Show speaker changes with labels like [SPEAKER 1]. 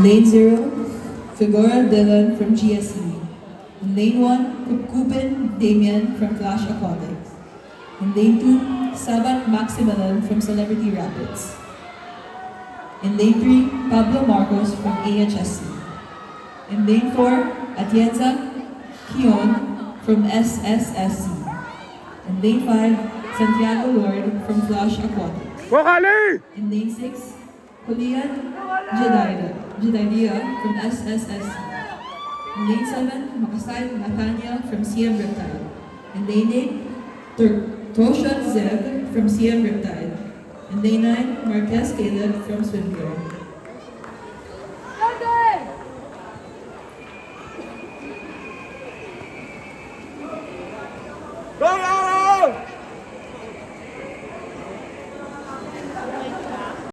[SPEAKER 1] In lane 0, Figura Dylan from GSE. In lane 1, Kupkupin Damian from Flash Aquatics. In lane 2, Sabat Maximilian from Celebrity Rapids. In lane 3, Pablo Marcos from AHSC. In lane 4, Atienza Kion from SSSC. In lane 5, Santiago Lord from Flash Aquatics.
[SPEAKER 2] Wakali!
[SPEAKER 1] In lane 6, Julian Jedaidia from SSSC. In lane 7, Makasay Nathaniel from CM Riptide. In lane 8, Toshan Zev from CM Riptide. In lane 9, Marquez Caleb from Swimgear.